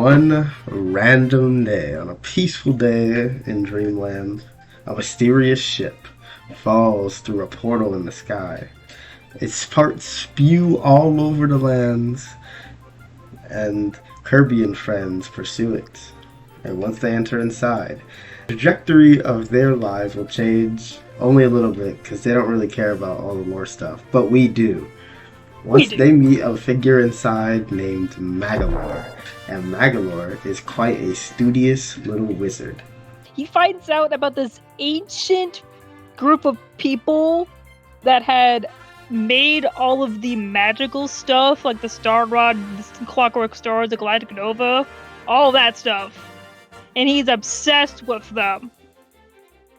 One random day, on a peaceful day in Dreamland, a mysterious ship falls through a portal in the sky. Its parts spew all over the lands, and Kirby and friends pursue it. And once they enter inside, the trajectory of their lives will change only a little bit because they don't really care about all the lore stuff, but we do. Once they meet a figure inside named Magalore, and Magalore is quite a studious little wizard. He finds out about this ancient group of people that had made all of the magical stuff, like the Star Rod, the Clockwork Stars, the Galactic Nova, all that stuff. And he's obsessed with them.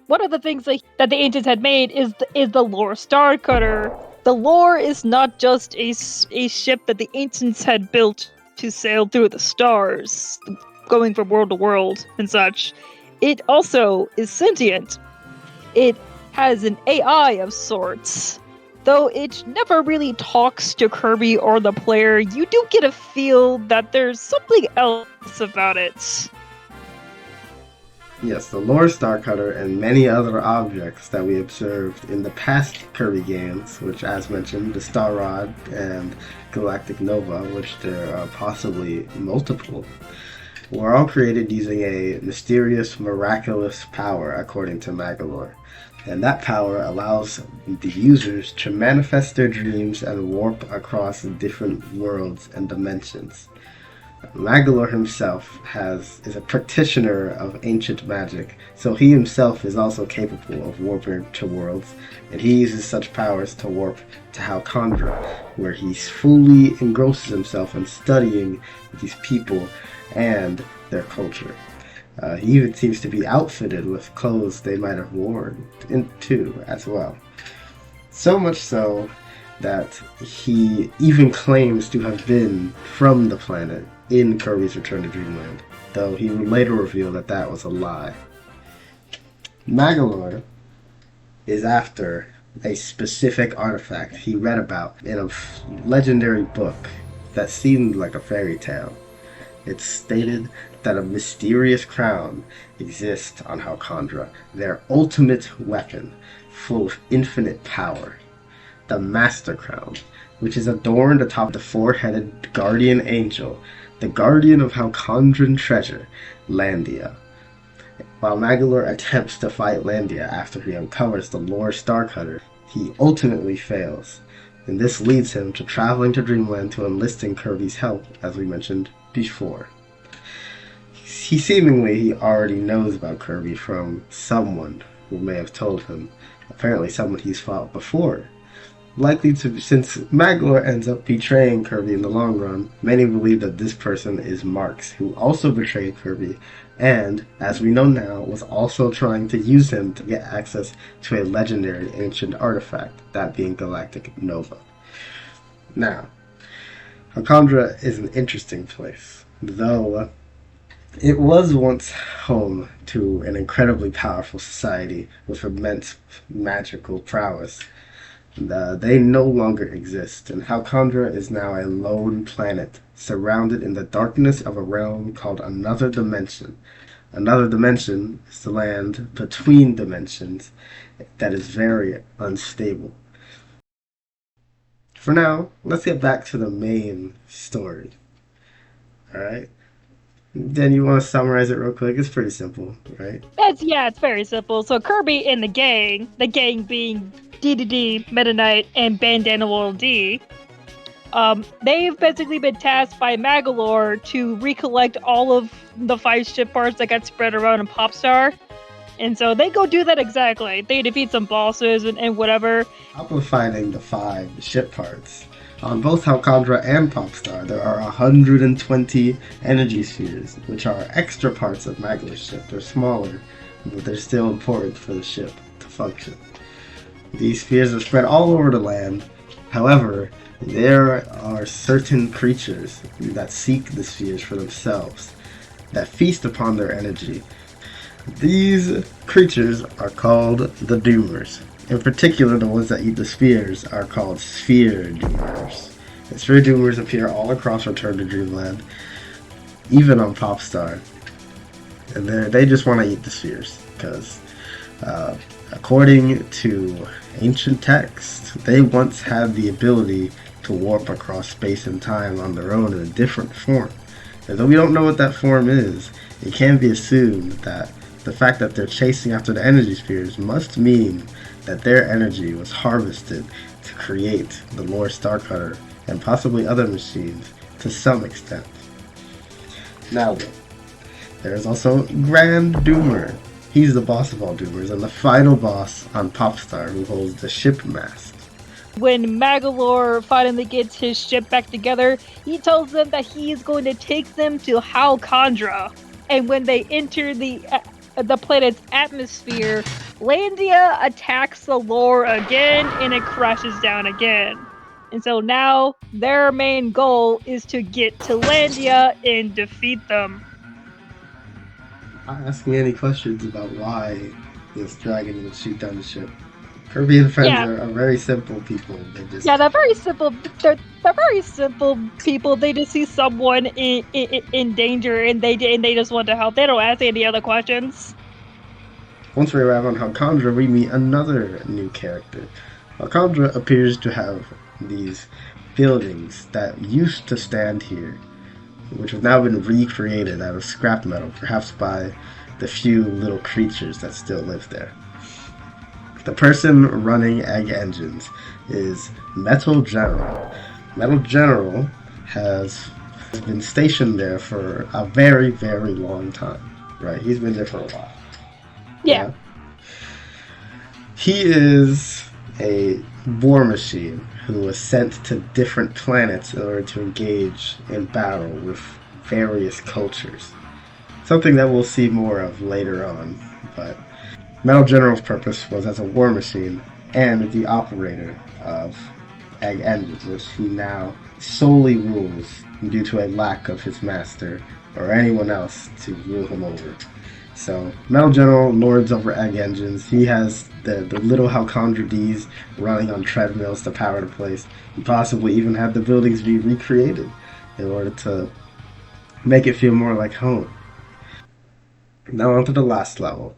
One of the things that the ancients had made is the lore Star Cutter. The lore is not just a ship that the ancients had built to sail through the stars, going from world to world and such. It also is sentient. It has an AI of sorts. Though it never really talks to Kirby or the player, you do get a feel that there's something else about it. Yes, the lore Star Cutter and many other objects that we observed in the past Kirby games, which as mentioned, the Star Rod and Galactic Nova, which there are possibly multiple, were all created using a mysterious, miraculous power, according to Magalore. And that power allows the users to manifest their dreams and warp across different worlds and dimensions. Magalore himself is a practitioner of ancient magic, so he himself is also capable of warping to worlds, and he uses such powers to warp to Halcondra, where he fully engrosses himself in studying these people and their culture. He even seems to be outfitted with clothes they might have worn too, as well. So much so that he even claims to have been from the planet in Kirby's Return to Dreamland, though he would later reveal that that was a lie. Magalore is after a specific artifact he read about in a legendary book that seemed like a fairy tale. It stated that a mysterious crown exists on Halcondra, their ultimate weapon, full of infinite power. The Master Crown, which is adorned atop the four-headed guardian angel, the guardian of Halcondran treasure, Landia. While Magalore attempts to fight Landia after he uncovers the lore Star Cutter, he ultimately fails, and this leads him to traveling to Dreamland to enlisting Kirby's help, as we mentioned before. He already knows about Kirby from someone who may have told him, apparently someone he's fought before. Since Magalore ends up betraying Kirby in the long run, many believe that this person is Marx, who also betrayed Kirby, and, as we know now, was also trying to use him to get access to a legendary ancient artifact, that being Galactic Nova. Now, Halcondra is an interesting place, though it was once home to an incredibly powerful society with immense magical prowess. They no longer exist, and Halcondra is now a lone planet, surrounded in the darkness of a realm called Another Dimension. Another Dimension is the land between dimensions that is very unstable. For now, let's get back to the main story. Alright? Then you want to summarize it real quick? It's pretty simple, right? It's very simple. So Kirby and the gang being DDD, Meta Knight, and Bandana World D, they've basically been tasked by Magalore to recollect all of the 5 ship parts that got spread around in Popstar. And so they go do that exactly. They defeat some bosses and whatever. After finding the 5 ship parts, on both Halcondra and Popstar, there are 120 energy spheres, which are extra parts of Magalore's ship. They're smaller, but they're still important for the ship to function. These spheres are spread all over the land. However, there are certain creatures that seek the spheres for themselves, that feast upon their energy. These creatures are called the Doomers. In particular, the ones that eat the spheres are called Sphere Doomers. And Sphere Doomers appear all across Return to Dreamland. even on Popstar. And they just want to eat the spheres, because according to ancient texts, they once had the ability to warp across space and time on their own in a different form. And though we don't know what that form is, it can be assumed that the fact that they're chasing after the energy spheres must mean that their energy was harvested to create the Lord Starcutter and possibly other machines to some extent. Now, there's also Grand Doomer. He's the boss of all Doomers and the final boss on Popstar, who holds the ship mast. When Magalore finally gets his ship back together, he tells them that he is going to take them to Halcondra. And when they enter the planet's atmosphere, Landia attacks the lore again and it crashes down again. And so now their main goal is to get to Landia and defeat them. Not ask me any questions about why this dragon would shoot down the ship. Kirby and friends are very simple people. They're very simple. They're very simple people. They just see someone in danger and they just want to help. They don't ask any other questions. Once we arrive on Halcondra, we meet another new character. Halcondra appears to have these buildings that used to stand here, which have now been recreated out of scrap metal, perhaps by the few little creatures that still live there. The person running Egg Engines is Metal General. Metal General has been stationed there for a very, very long time. Right? He's been there for a while. Yeah. He is a war machine who was sent to different planets in order to engage in battle with various cultures. Something that we'll see more of later on, but Metal General's purpose was as a war machine and the operator of Egg Engines, which he now solely rules due to a lack of his master or anyone else to rule him over. So, Metal General lords over Egg Engines. He has the little Halcondra Ds running on treadmills to power the place. He possibly even had the buildings be recreated in order to make it feel more like home. Now on to the last level.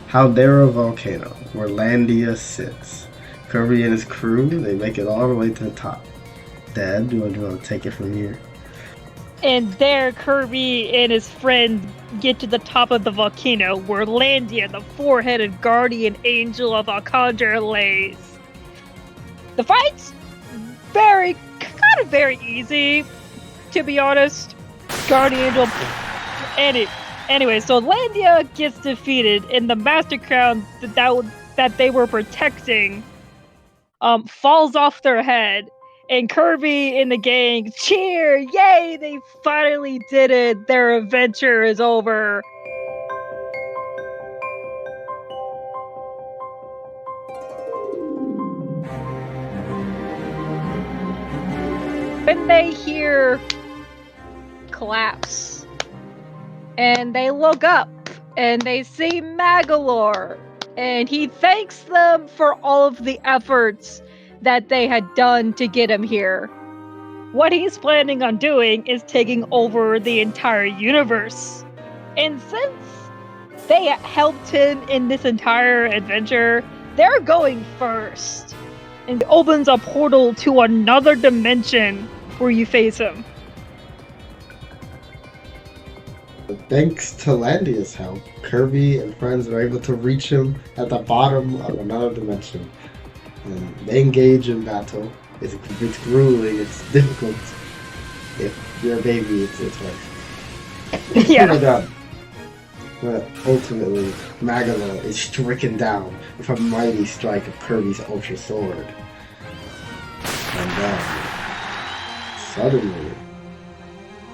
Haldera Volcano, where Landia sits. Kirby and his crew, they make it all the way to the top. Dad, do you want to take it from here? And there, Kirby and his friend get to the top of the volcano, where Landia, the four-headed guardian angel of Halcondra, lays. The fight's very easy, to be honest. Guardian angel, anyway, so Landia gets defeated, and the Master Crown that they were protecting falls off their head. And Kirby and the gang cheer! Yay! They finally did it! Their adventure is over! When they hear collapse, and they look up, and they see Magalore, and he thanks them for all of the efforts that they had done to get him here. What he's planning on doing is taking over the entire universe. And since they helped him in this entire adventure, they're going first. And it opens a portal to another dimension where you face him. Thanks to Landia's help, Kirby and friends are able to reach him at the bottom of another dimension. And they engage in battle. It's grueling, it's difficult. If you're a baby, it's hard. Yeah. But ultimately, Magalore is stricken down with a mighty strike of Kirby's Ultra Sword. And then, suddenly,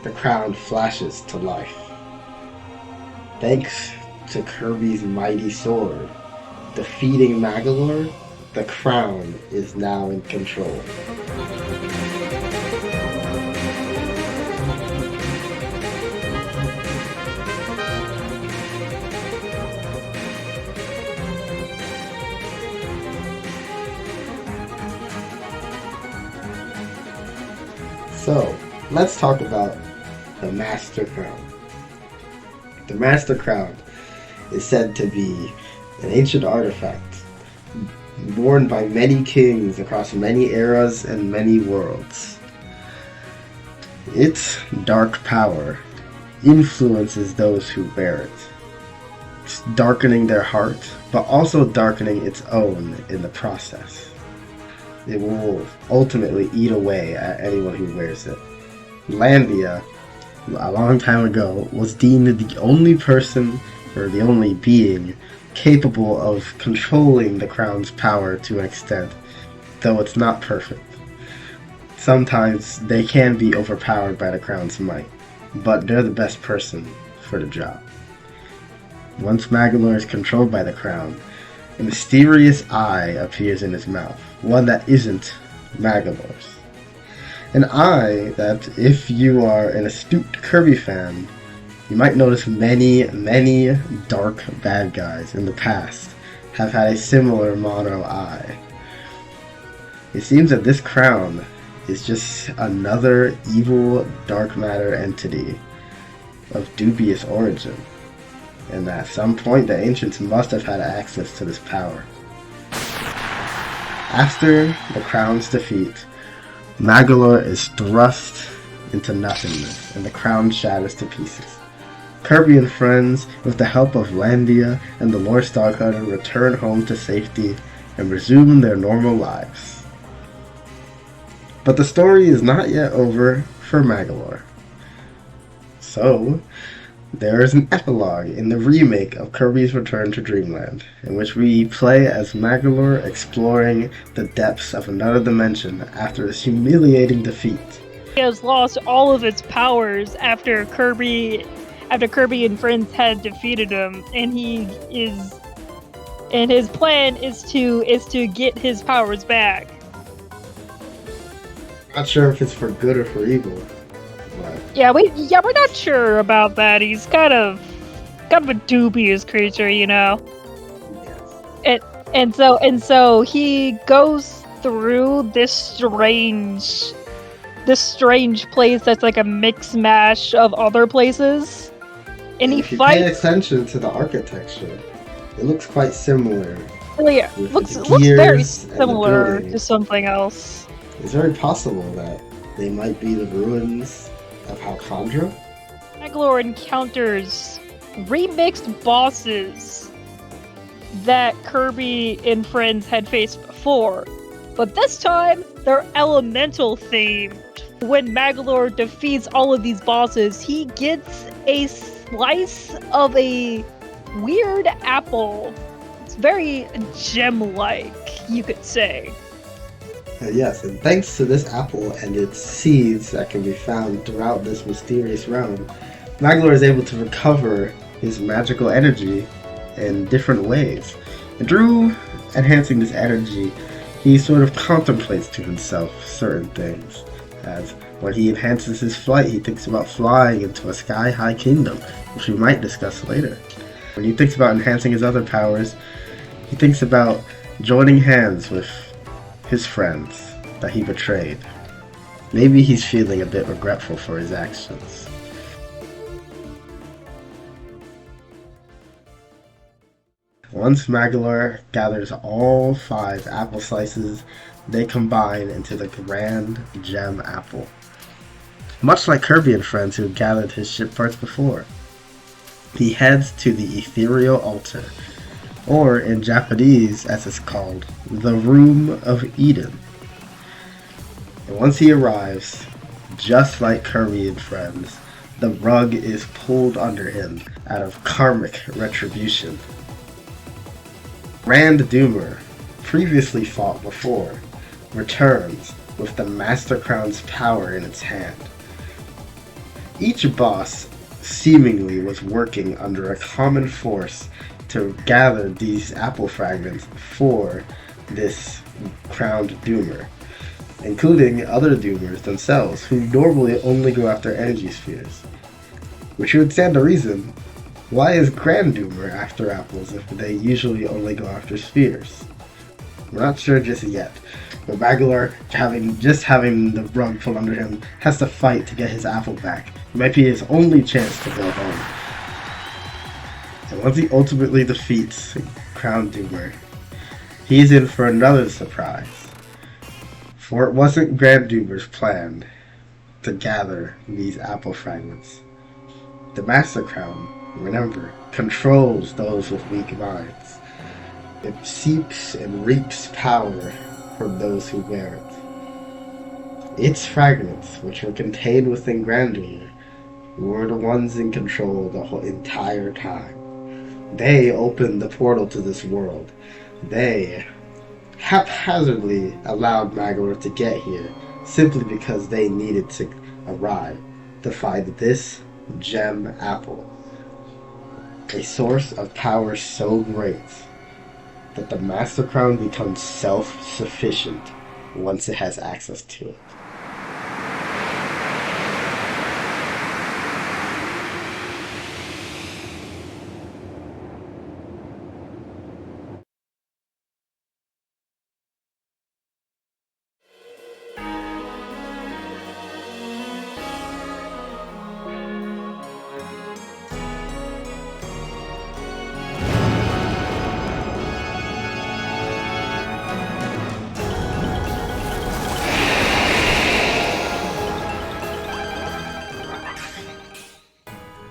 the crown flashes to life. Thanks to Kirby's mighty sword, defeating Magalore, the crown is now in control. So, let's talk about the Master Crown. The Master Crown is said to be an ancient artifact worn by many kings across many eras and many worlds. Its dark power influences those who bear it, darkening their heart, but also darkening its own in the process. It will ultimately eat away at anyone who wears it. Landia, a long time ago, was deemed the only person, or the only being, capable of controlling the crown's power to an extent, though it's not perfect. Sometimes they can be overpowered by the crown's might, but they're the best person for the job. Once Magolor is controlled by the crown, a mysterious eye appears in his mouth, one that isn't Magolor's. An eye that, if you are an astute Kirby fan, you might notice many dark bad guys in the past have had a similar mono eye. It seems that this crown is just another evil dark matter entity of dubious origin, and that at some point the ancients must have had access to this power. After the crown's defeat, Magolor is thrust into nothingness, and the crown shatters to pieces. Kirby and friends, with the help of Landia and the Lord Starcutter, return home to safety and resume their normal lives. But the story is not yet over for Magolor. So, there is an epilogue in the remake of Kirby's Return to Dreamland, in which we play as Magolor exploring the depths of another dimension after his humiliating defeat. He has lost all of its powers after Kirby and friends had defeated him, and his plan is to get his powers back. Not sure if it's for good or for evil. But... we're not sure about that. He's kind of a dubious creature, you know. Yes. And so he goes through this strange place that's like a mix mash of other places. And he if you fights. Pay attention to the architecture. It looks quite similar. Yeah, looks very similar to something else. It's very possible that they might be the ruins of Halcondra. Magolor encounters remixed bosses that Kirby and friends had faced before, but this time they're elemental themed. When Magolor defeats all of these bosses, he gets a slice of a weird apple. It's very gem-like, you could say. Yes, and thanks to this apple and its seeds that can be found throughout this mysterious realm, Magolor is able to recover his magical energy in different ways. And through enhancing this energy, he sort of contemplates to himself certain things. As when he enhances his flight, he thinks about flying into a sky-high kingdom, which we might discuss later. When he thinks about enhancing his other powers, he thinks about joining hands with his friends that he betrayed. Maybe he's feeling a bit regretful for his actions. Once Magolor gathers all 5 apple slices, they combine into the Grand Gem Apple. Much like Kirby and friends who gathered his ship parts before. He heads to the Ethereal Altar, or in Japanese, as it's called, the Room of Eden. And once he arrives, just like Kirby and friends, the rug is pulled under him out of karmic retribution. Grand Doomer, previously fought before, returns with the Master Crown's power in its hand. Each boss seemingly was working under a common force to gather these apple fragments for this crowned Doomer, including other Doomers themselves, who normally only go after energy spheres. Which would stand to reason, why is Grand Doomer after apples if they usually only go after spheres? We're not sure just yet, but Magolor, having the rug pulled under him, has to fight to get his apple back, It might be his only chance to go home. And once he ultimately defeats Crown Doomer, he's in for another surprise. For it wasn't Grand Doomer's plan to gather these apple fragments. The Master Crown, remember, controls those with weak minds. It seeks and reaps power from those who wear it. Its fragments, which were contained within Grand Doomer, were the ones in control the whole entire time. They opened the portal to this world. They haphazardly allowed Magolor to get here simply because they needed to arrive to find this gem apple. A source of power so great that the Master Crown becomes self-sufficient once it has access to it.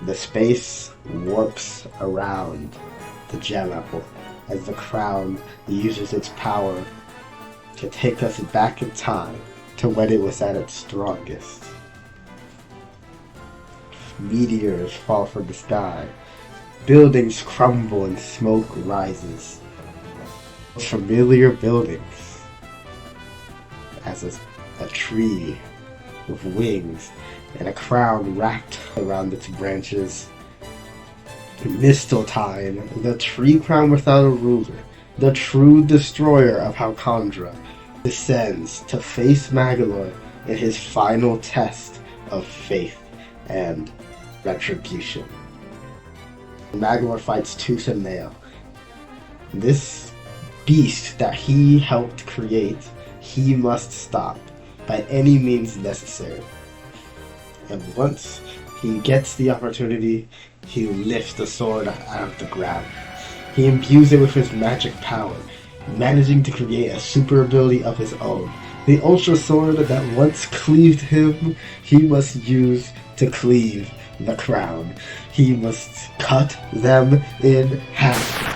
The space warps around the gem apple as the crown uses its power to take us back in time to when it was at its strongest. Meteors fall from the sky, buildings crumble and smoke rises. Familiar buildings as a tree with wings and a crown wrapped around its branches. Mistletoe, the tree crown without a ruler, the true destroyer of Halcondra, descends to face Magolor in his final test of faith and retribution. Magolor fights tooth and nail. This beast that he helped create, he must stop by any means necessary. And once he gets the opportunity, he lifts the sword out of the ground. He imbues it with his magic power, managing to create a super ability of his own. The Ultra Sword that once cleaved him, he must use to cleave the crown. He must cut them in half.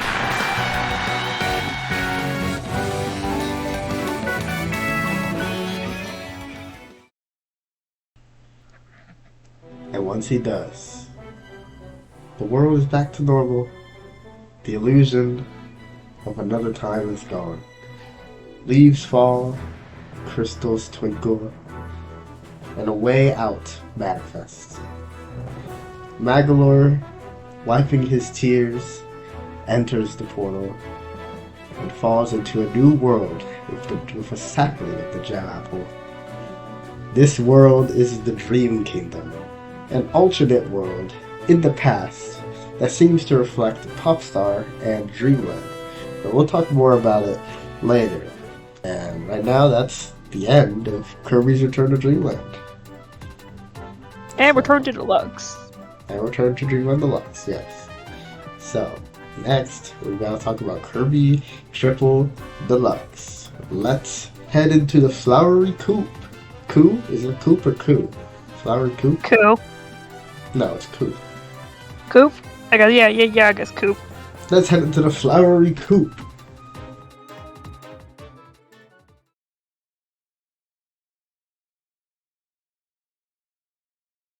And once he does, the world is back to normal. The illusion of another time is gone. Leaves fall, crystals twinkle, and a way out manifests. Magolor, wiping his tears, enters the portal and falls into a new world with a sapling of the gem apple. This world is the Dream Kingdom, an alternate world in the past that seems to reflect Popstar and Dreamland. But we'll talk more about it later. And right now, that's the end of Kirby's Return to Dreamland. And Return to Deluxe. And Return to Dreamland Deluxe, yes. So, next, we're going to talk about Kirby Triple Deluxe. Let's head into the Flowery Coop. Coo? Is it Coop or Coo? Flowery Coop? Coop. No, it's Coop. Coop? I guess, yeah, I guess Coop. Let's head into the Flowery Coop.